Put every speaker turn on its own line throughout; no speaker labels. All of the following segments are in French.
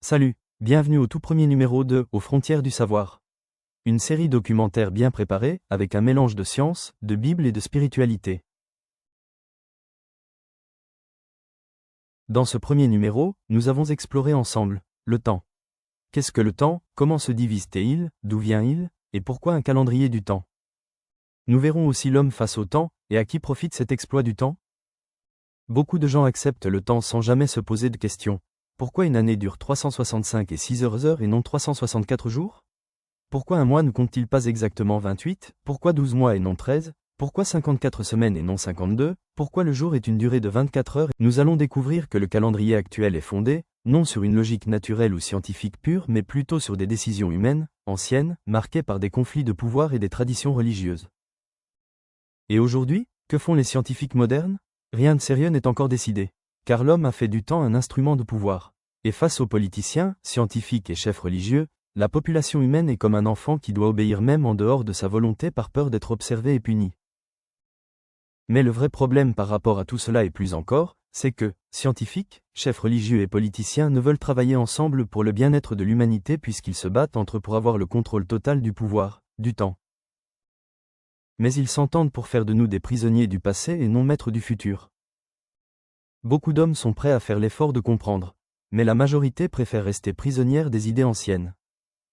Salut, bienvenue au tout premier numéro de Aux frontières du savoir. Une série documentaire bien préparée, avec un mélange de science, de Bible et de spiritualité. Dans ce premier numéro, nous avons exploré ensemble le temps. Qu'est-ce que le temps, comment se divise-t-il, d'où vient-il, et pourquoi un calendrier du temps? Nous verrons aussi l'homme face au temps, et à qui profite cet exploit du temps? Beaucoup de gens acceptent le temps sans jamais se poser de questions. Pourquoi une année dure 365 et 6 heures et non 364 jours? Pourquoi un mois ne compte-t-il pas exactement 28? Pourquoi 12 mois et non 13? Pourquoi 54 semaines et non 52? Pourquoi le jour est une durée de 24 heures? Nous allons découvrir que le calendrier actuel est fondé, non sur une logique naturelle ou scientifique pure, mais plutôt sur des décisions humaines, anciennes, marquées par des conflits de pouvoir et des traditions religieuses. Et aujourd'hui, que font les scientifiques modernes? Rien de sérieux n'est encore décidé, car l'homme a fait du temps un instrument de pouvoir. Et face aux politiciens, scientifiques et chefs religieux, la population humaine est comme un enfant qui doit obéir même en dehors de sa volonté par peur d'être observé et puni. Mais le vrai problème par rapport à tout cela et plus encore, c'est que, scientifiques, chefs religieux et politiciens ne veulent travailler ensemble pour le bien-être de l'humanité puisqu'ils se battent entre eux pour avoir le contrôle total du pouvoir, du temps. Mais ils s'entendent pour faire de nous des prisonniers du passé et non maîtres du futur. Beaucoup d'hommes sont prêts à faire l'effort de comprendre, mais la majorité préfère rester prisonnière des idées anciennes.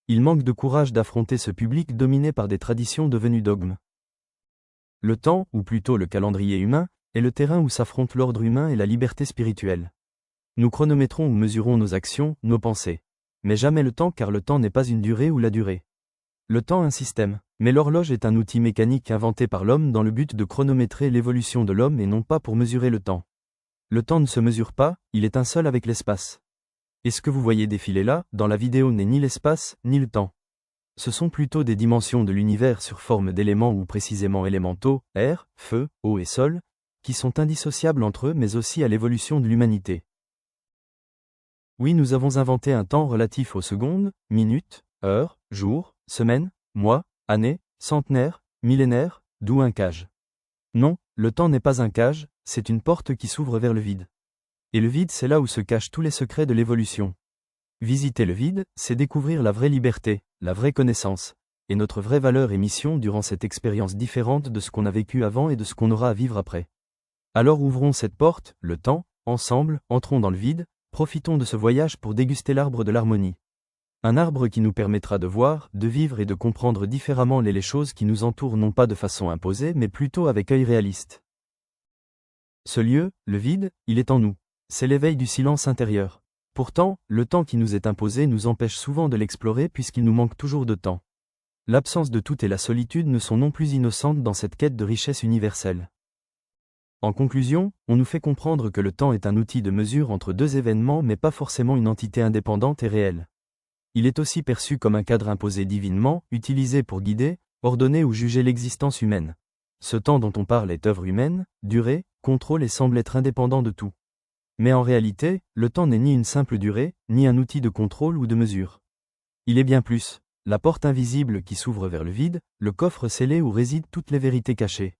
Ils manquent de courage d'affronter ce public dominé par des traditions devenues dogmes. Le temps, ou plutôt le calendrier humain, est le terrain où s'affrontent l'ordre humain et la liberté spirituelle. Nous chronométrons ou mesurons nos actions, nos pensées. Mais jamais le temps car le temps n'est pas une durée ou la durée. Le temps un système, mais l'horloge est un outil mécanique inventé par l'homme dans le but de chronométrer l'évolution de l'homme et non pas pour mesurer le temps. Le temps ne se mesure pas, il est un seul avec l'espace. Et ce que vous voyez défiler là, dans la vidéo n'est ni l'espace, ni le temps. Ce sont plutôt des dimensions de l'univers sur forme d'éléments ou précisément élémentaux, air, feu, eau et sol, qui sont indissociables entre eux mais aussi à l'évolution de l'humanité. Oui, nous avons inventé un temps relatif aux secondes, minutes, heures, jours, semaines, mois, années, centenaires, millénaires, d'où un cage. Non, le temps n'est pas un cage, c'est une porte qui s'ouvre vers le vide. Et le vide, c'est là où se cachent tous les secrets de l'évolution. Visiter le vide, c'est découvrir la vraie liberté, la vraie connaissance, et notre vraie valeur et mission durant cette expérience différente de ce qu'on a vécu avant et de ce qu'on aura à vivre après. Alors ouvrons cette porte, le temps, ensemble, entrons dans le vide, profitons de ce voyage pour déguster l'arbre de l'harmonie. Un arbre qui nous permettra de voir, de vivre et de comprendre différemment les choses qui nous entourent non pas de façon imposée mais plutôt avec œil réaliste. Ce lieu, le vide, il est en nous. C'est l'éveil du silence intérieur. Pourtant, le temps qui nous est imposé nous empêche souvent de l'explorer puisqu'il nous manque toujours de temps. L'absence de tout et la solitude ne sont non plus innocentes dans cette quête de richesse universelle. En conclusion, on nous fait comprendre que le temps est un outil de mesure entre deux événements mais pas forcément une entité indépendante et réelle. Il est aussi perçu comme un cadre imposé divinement, utilisé pour guider, ordonner ou juger l'existence humaine. Ce temps dont on parle est œuvre humaine, durée, contrôle et semble être indépendant de tout. Mais en réalité, le temps n'est ni une simple durée, ni un outil de contrôle ou de mesure. Il est bien plus, la porte invisible qui s'ouvre vers le vide, le coffre scellé où résident toutes les vérités cachées.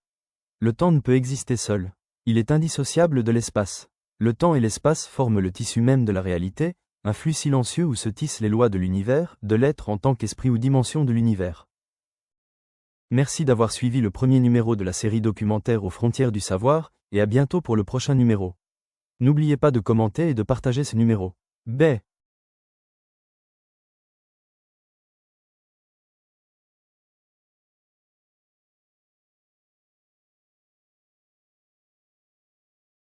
Le temps ne peut exister seul. Il est indissociable de l'espace. Le temps et l'espace forment le tissu même de la réalité, un flux silencieux où se tissent les lois de l'univers, de l'être en tant qu'esprit ou dimension de l'univers. Merci d'avoir suivi le premier numéro de la série documentaire Aux frontières du savoir, et à bientôt pour le prochain numéro. N'oubliez pas de commenter et de partager ce numéro. Bye.